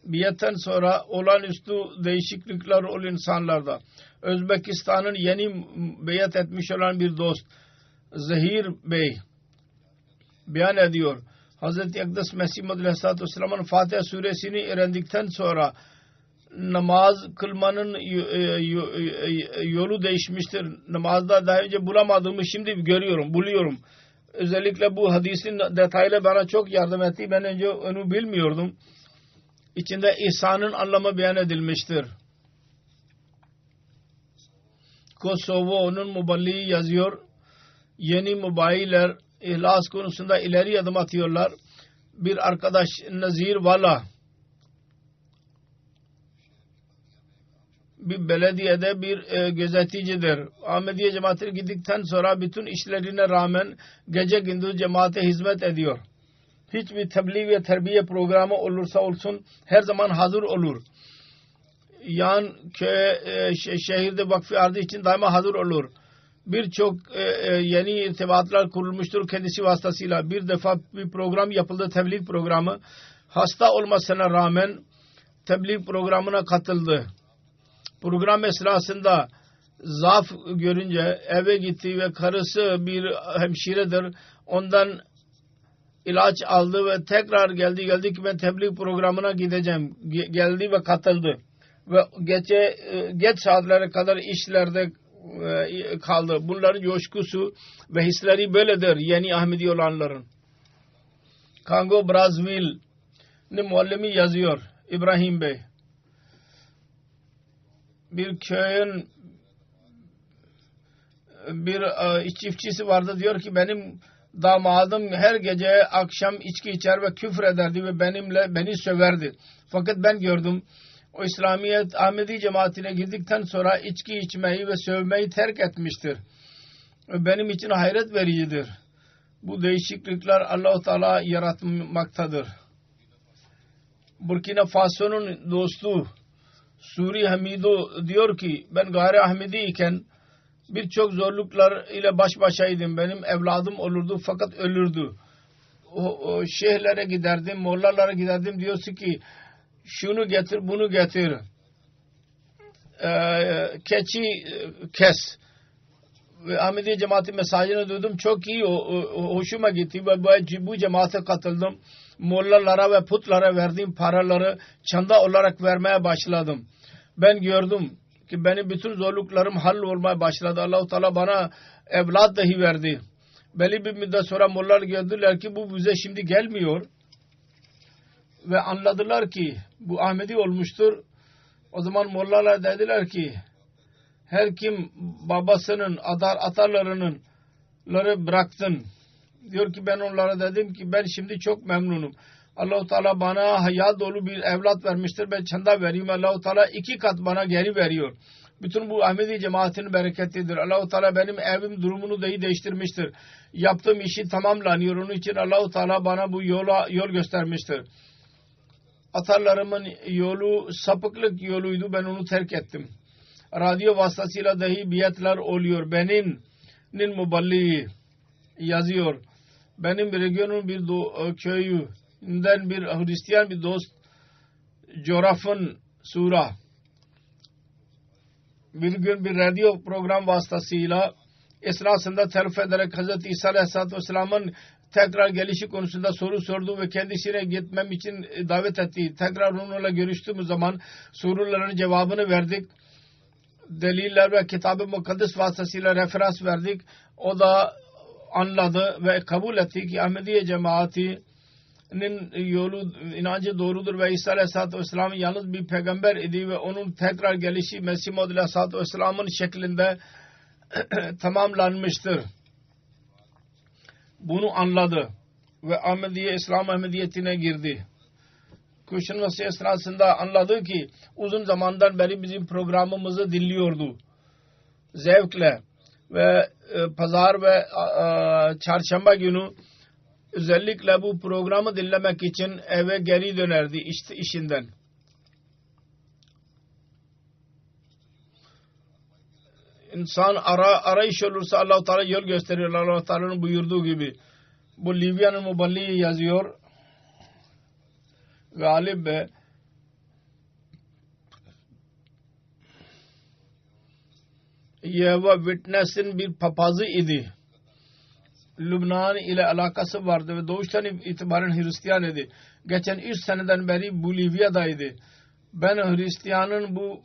Biyetten sonra olağanüstü değişiklikler ol insanlarda. Özbekistan'ın yeni beyat etmiş olan bir dost Zahir Bey beyan ediyor. Hz. Ekdes Mesih Muhammed Aleyhisselatü Vesselam'ın Fatiha suresini öğrendikten sonra namaz kılmanın yolu değişmiştir. Namazda daha önce bulamadığımı şimdi buluyorum. Özellikle bu hadisin detaylı bana çok yardım etti. Ben önce onu bilmiyordum. İçinde ihsanın anlamı beyan edilmiştir. Kosovo'nun muballiği yazıyor. Yeni mubayiler ihlas konusunda ileri adım atıyorlar. Bir arkadaş Nazir Vala bir belediyede bir gözeticidir. Ahmediye cemaatine gittikten sonra bütün işlerine rağmen gece gündüz cemaate hizmet ediyor. Hiçbir tebliğ ve terbiye programı olursa olsun her zaman hazır olur. Yan köy şehirde vakfı ardı için daima hazır olur. Birçok yeni irtibatlar kurulmuştur kendisi vasıtasıyla. Bir defa bir program yapıldı, tebliğ programı. Hasta olmasına rağmen tebliğ programına katıldı. Program esnasında zaaf görünce eve gitti ve karısı bir hemşiredir. Ondan ilaç aldı ve tekrar geldi ki ben tebliğ programına gideceğim. Geldi ve katıldı. Ve geç saatlere kadar işlerde kaldı. Bunların coşkusu ve hisleri böyledir yeni Ahmedi olanların. Kongo Brazil'in muallimi yazıyor İbrahim Bey. Bir köyün bir çiftçisi vardı, diyor ki benim damadım her gece akşam içki içer ve küfür ederdi ve beni söverdi. Fakat ben gördüm o İslamiyet Ahmedi cemaatine girdikten sonra içki içmeyi ve sövmeyi terk etmiştir. Benim için hayret vericidir. Bu değişiklikler Allah-u Teala yaratmaktadır. Burkina Faso'nun dostu Suri Hamido diyor ki ben gayri Ahmedi iken birçok zorluklar ile baş başaydım. Benim evladım olurdu fakat ölürdü. O şeyhlere giderdim, mollalara giderdim, diyorsun ki şunu getir, bunu getir. Keçi kes. Ve Ahmedi cemaati mesajını duydum. Çok iyi, hoşuma gitti ve bu cemaate katıldım. Mollalara ve putlara verdiğim paraları çanda olarak vermeye başladım. Ben gördüm ki benim bütün zorluklarım hallolmaya başladı. Allah-u Teala bana evlat dahi verdi. Belli bir müddet sonra mollalar gördüler ki bu bize şimdi gelmiyor. Ve anladılar ki bu Ahmedi olmuştur. O zaman mollalar dediler ki her kim babasının atalarının bıraktın. Diyor ki ben onlara dedim ki ben şimdi çok memnunum. Allah-u Teala bana hayat dolu bir evlat vermiştir. Ben çanda vereyim. Allah-u Teala 2 kat bana geri veriyor. Bütün bu Ahmedi cemaatinin bereketidir. Allah-u Teala benim evim durumunu dahi değiştirmiştir. Yaptığım işi tamamlanıyor. Onun için Allah-u Teala bana bu yol göstermiştir. Atalarımın yolu sapıklık yoluydu. Ben onu terk ettim. Radyo vasıtasıyla dahi biatlar oluyor. Benim muballiği yazıyor. Benim regionun bir köyünden bir Hristiyan bir dost Joraf'ın Sura bir gün bir radyo program vasıtasıyla esnasında telef ederek Hz. İsa Aleyhisselatü Vesselam'ın tekrar gelişi konusunda soru sordu ve kendisine gitmem için davet etti. Tekrar onunla görüştüğümüz zaman soruların cevabını verdik. Deliller ve Kitab-ı Mukaddes vasıtasıyla referans verdik. O da anladı ve kabul etti ki Ahmediye cemaatinin yolu inancı doğrudur ve İsa Aleyhisselatü Vesselam'ın yalnız bir peygamber idi ve onun tekrar gelişi Mesih Maud Aleyhisselatü Vesselam'ın şeklinde tamamlanmıştır. Bunu anladı ve İslam Ahmediyetine girdi. Kuşanması esnasında anladı ki uzun zamandan beri bizim programımızı dinliyordu. Zevkle ve pazar ve çarşamba günü özellikle bu programı dinlemek için eve geri dönerdi işinden. İnsan arayış olursa Allah-u Teala yol gösteriyor. Allah-u Teala'nın buyurduğu gibi. Bu Libya'nın muballiği yazıyor. Galip Bey Yehova Witness'in bir papazı idi. Lübnan ile alakası vardı ve doğuştan itibaren Hristiyan idi. Geçen 3 seneden beri Bolivya'daydı. Ben Hristiyan'ın bu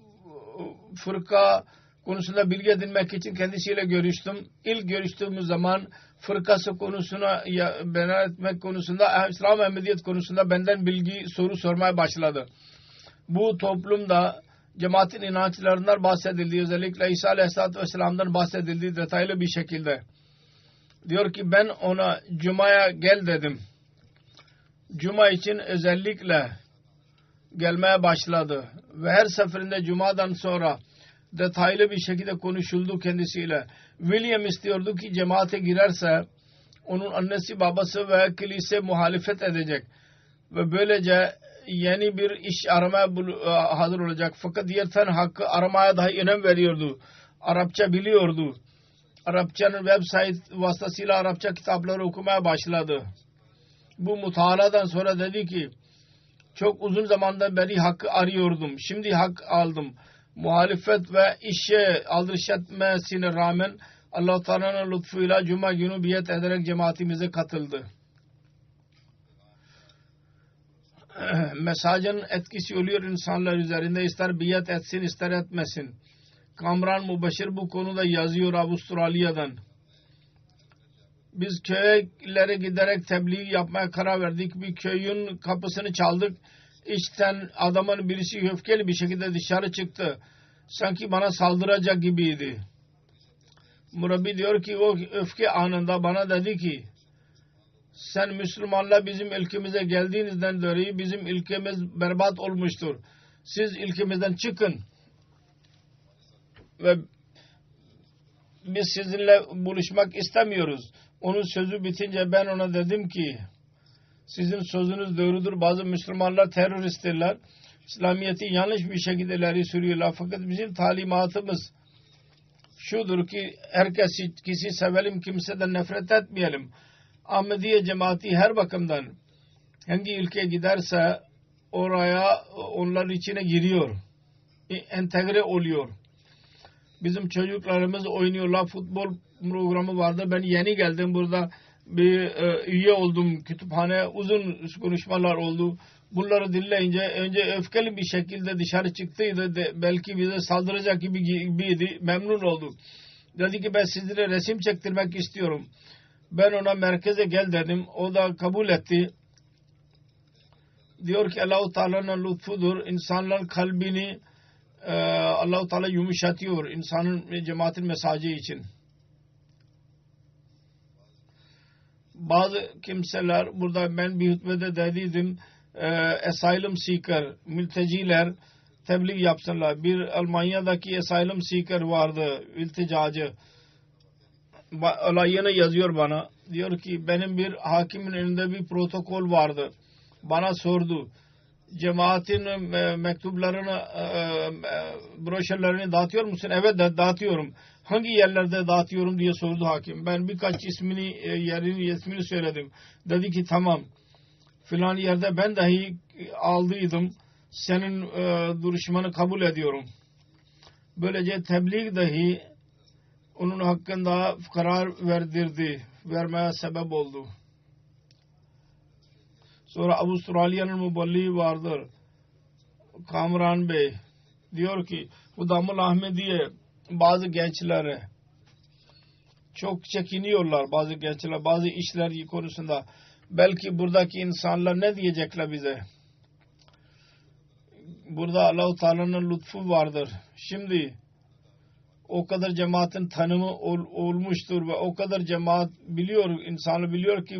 fırka konusunda bilgi edinmek için kendisiyle görüştüm. İlk görüştüğümüz zaman fırkası konusuna beyan etmek konusunda İslam Ahmediyet konusunda benden soru sormaya başladı. Bu toplumda cemaatin inançlarından bahsedildi. Özellikle İsa Aleyhisselatü Vesselam'dan bahsedildi detaylı bir şekilde. Diyor ki ben ona Cuma'ya gel dedim. Cuma için özellikle gelmeye başladı. Ve her seferinde Cuma'dan sonra detaylı bir şekilde konuşuldu kendisiyle. William istiyordu ki cemaate girerse onun annesi babası ve kilise muhalefet edecek. Ve böylece yeni bir iş aramaya hazır olacak. Fakat diğer taraftan hakkı aramaya daha önem veriyordu. Arapça biliyordu. Arapçanın website vasıtasıyla Arapça kitapları okumaya başladı. Bu mutaladan sonra dedi ki çok uzun zamandan beri hakkı arıyordum. Şimdi hak aldım. Muhalefet ve işe aldırış etmesine rağmen Allah-u Teala'nın lütfuyla Cuma günü biat ederek cemaatimize katıldı. Mesajın etkisi oluyor insanlar üzerinde, ister biat etsin ister etmesin. Kamran Mubaşir bu konuda yazıyor Avustralya'dan. Biz köylere giderek tebliğ yapmaya karar verdik. Bir köyün kapısını çaldık. İçten adamın birisi öfkeli bir şekilde dışarı çıktı. Sanki bana saldıracak gibiydi. Murabbi diyor ki o öfke anında bana dedi ki sen Müslümanlar bizim ülkemize geldiğinizden dolayı bizim ülkemiz berbat olmuştur. Siz ülkemizden çıkın. Ve biz sizinle buluşmak istemiyoruz. Onun sözü bitince ben ona dedim ki sizin sözünüz doğrudur. Bazı Müslümanlar teröristtirler. İslamiyet'i yanlış bir şekilde ileri sürüyorlar. Fakat bizim talimatımız şudur ki herkesi sevelim, kimseden nefret etmeyelim. Ahmediye cemaati her bakımdan hangi ülkeye giderse oraya onların içine giriyor. Entegre oluyor. Bizim çocuklarımız oynuyorlar. Futbol programı vardı. Ben yeni geldim burada. Bir üye oldum kütüphane. Uzun konuşmalar oldu. bunları dinleyince önce öfkeli bir şekilde dışarı çıktıydı. Belki bize saldıracak gibiydi. Memnun oldu. Dedi ki ben sizlere resim çektirmek istiyorum. Ben ona merkeze gel dedim. O da kabul etti. Diyor ki Allah-u Teala'nın lütfudur. İnsanların kalbini Allah-u Teala yumuşatıyor. İnsanın cemaatin mesajı için. Bazı kimseler burada ben bir hutbede dediydim asylum seeker, mülteciler tebliğ yapsınlar. Bir Almanya'daki asylum seeker vardı, ilticacı. Olayını yazıyor bana. Diyor ki benim bir hakimin önünde bir protokol vardı. Bana sordu. Cemaatin mektuplarını, broşürlerini dağıtıyor musun? Evet dağıtıyorum. Hangi yerlerde dağıtıyorum diye sordu hakim. Ben birkaç ismini söyledim. Dedi ki tamam. Filan yerde ben dahi aldıydım. Senin duruşmanı kabul ediyorum. Böylece tebliğ dahi onun hakkında karar vermeye sebep oldu. Sonra Avustralya'nın muballiği vardır. Kamran Bey diyor ki Hudamul Ahmediye bazı gençlere çok çekiniyorlar, bazı gençler bazı işler konusunda. Belki buradaki insanlar ne diyecekler bize? Burada Allah-u Teala'nın lütfu vardır. Şimdi o kadar cemaatin tanımı olmuştur ve o kadar cemaat biliyor, insanı biliyor ki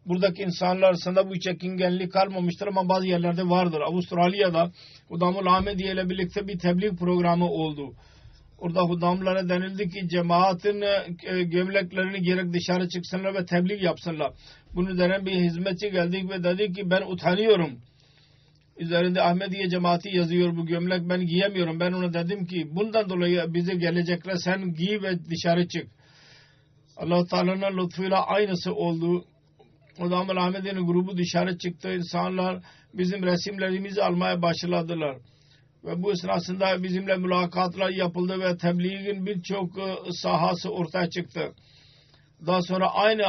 buradaki insanlar arasında bu çekingenlik kalmamıştır ama bazı yerlerde vardır. Avustralya'da Hudamul Ahmediye ile birlikte bir tebliğ programı oldu. Orada hudamlara denildi ki cemaatin gömleklerini giyerek dışarı çıksınlar ve tebliğ yapsınlar. Bunun üzerine bir hizmetçi geldi ve dedi ki ben utanıyorum. Üzerinde Ahmediye cemaati yazıyor bu gömlek ben giyemiyorum. Ben ona dedim ki bundan dolayı bize gelecekler sen giy ve dışarı çık. Allah-u Teala'nın lütfuyla aynısı oldu. Hudamul Ahmediye'nin grubu dışarı çıktı. İnsanlar bizim resimlerimizi almaya başladılar. Ve bu esnasında bizimle mülakatlar yapıldı ve tebliğin birçok sahası ortaya çıktı. Daha sonra aynı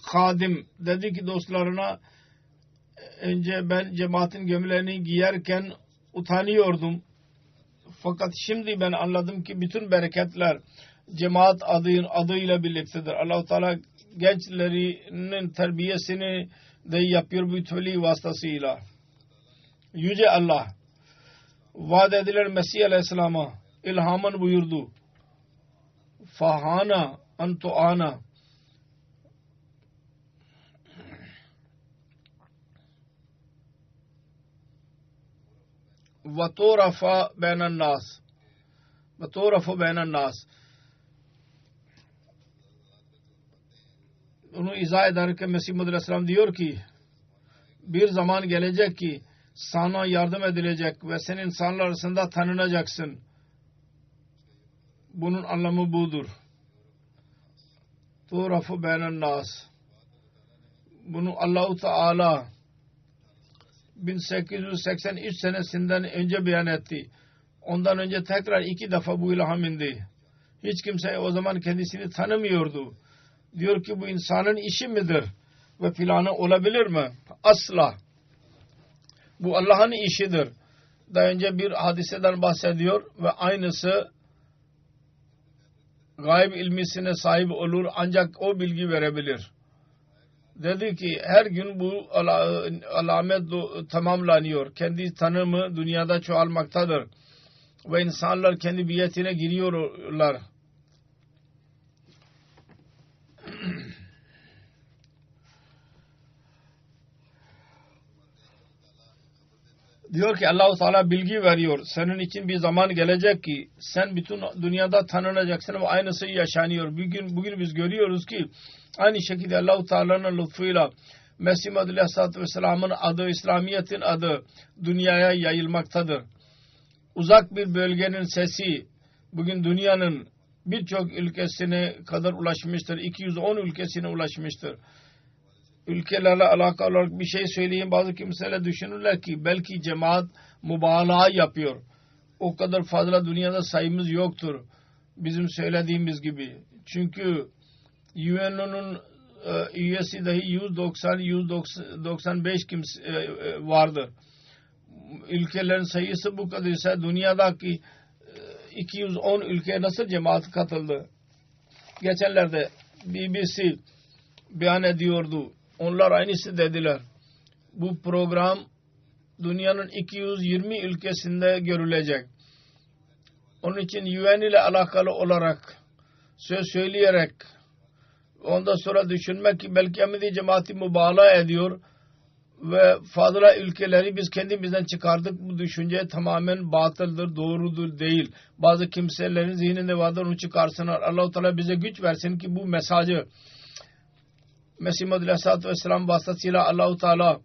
hadim dedi ki dostlarına önce ben cemaatin gömleğini giyerken utanıyordum. Fakat şimdi ben anladım ki bütün bereketler cemaat adıyla birliktedir. Allah-u Teala gençlerinin terbiyesini de yapıyor bu tebliğ vasıtasıyla. Yüce Allah vaat edilen Mesih Aleyhisselam'a ilhamın buyurdu. Fahana antuana ve turafa beynen nas ve turafu beynen nas. Onu izah ederken Mesih Muhammed Aleyhisselam diyor ki bir zaman gelecek ki sana yardım edilecek ve sen insanlar arasında tanınacaksın. Bunun anlamı budur. Turafu beynen nas. Bunu Allah-u Teala 1883 senesinden önce beyan etti. Ondan önce tekrar 2 defa bu ilham indi. Hiç kimse o zaman kendisini tanımıyordu. Diyor ki bu insanın işi midir? Ve planı olabilir mi? Asla. Bu Allah'ın işidir. Daha önce bir hadiseden bahsediyor ve aynısı gayb ilmisine sahip olur ancak o bilgi verebilir. Dedi ki her gün bu alamet tamamlanıyor. Kendi tanımı dünyada çoğalmaktadır. Ve insanlar kendi biyetine giriyorlar. Diyor ki Allah-u Teala bilgi veriyor. Senin için bir zaman gelecek ki sen bütün dünyada tanınacaksın ve aynısı yaşanıyor. Bugün biz görüyoruz ki aynı şekilde Allah-u Teala'nın lütfuyla Mesih Muhammed Aleyhisselatü Vesselam'ın adı, İslamiyet'in adı dünyaya yayılmaktadır. Uzak bir bölgenin sesi bugün dünyanın birçok ülkesine kadar ulaşmıştır. 210 ülkesine ulaşmıştır. Ülkelerle alakalı olarak bir şey söyleyeyim. Bazı kimseler düşünürler ki belki cemaat mübalağa yapıyor. O kadar fazla dünyada sayımız yoktur. Bizim söylediğimiz gibi. Çünkü UNO'nun üyesi dahi 190-195 kimse vardır. Ülkelerin sayısı bu kadar ise dünyadaki 210 ülkeye nasıl cemaat katıldı? Geçenlerde BBC beyan ediyordu. Onlar aynısı dediler. Bu program dünyanın 220 ülkesinde görülecek. Onun için UN ile alakalı olarak söz söyleyerek ondan sonra düşünmek ki belki Ahmedi cemaati mübalağa ediyor ve fazla ülkeleri biz kendimizden çıkardık. Bu düşünce tamamen batıldır, doğrudur değil. Bazı kimselerin zihninde vardır, onu çıkarsınlar. Allah-u Teala bize güç versin ki bu mesajı Mesih Muhammed Aleyhisselatü Vesselam vasıtasıyla Allah-u Teala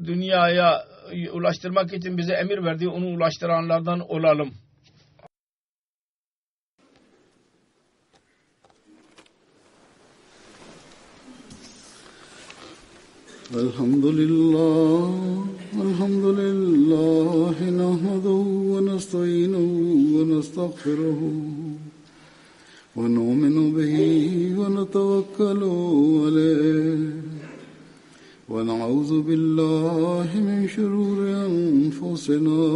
dünyaya ulaştırmak için bize emir verdi. Onu ulaştıranlardan olalım. Elhamdülillah nahmeduhu ve nestainuhu ve nestağfiruhu ve nu'minu bihi ve netevekkalu aleyh ve na'udzu billahi min şururi enfusina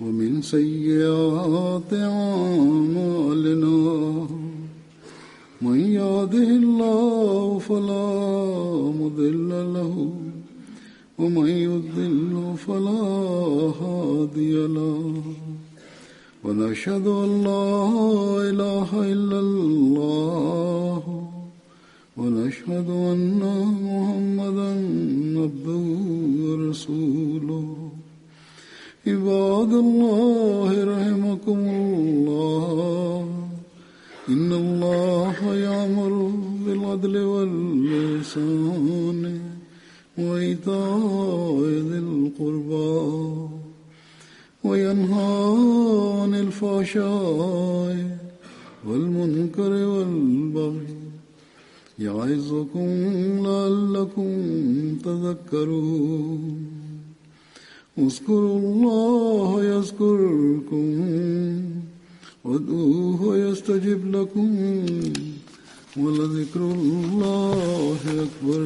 ve min seyyiati a'malina. من يهده الله فلا مضل له ومن يضلل فلا هادي له ونشهد أن لا إله إلا الله ونشهد أن محمدا عبده ورسوله عباد الله رحمكم الله إن الله يأمر بالعدل والإحسان وإيتاء ذي القربى وينهى عن الفحشاء والمنكر والبغي يعظكم لعلكم تذكرون اذكروا الله يذكركم وادعوه يستجب لكم ولذكر الله أكبر.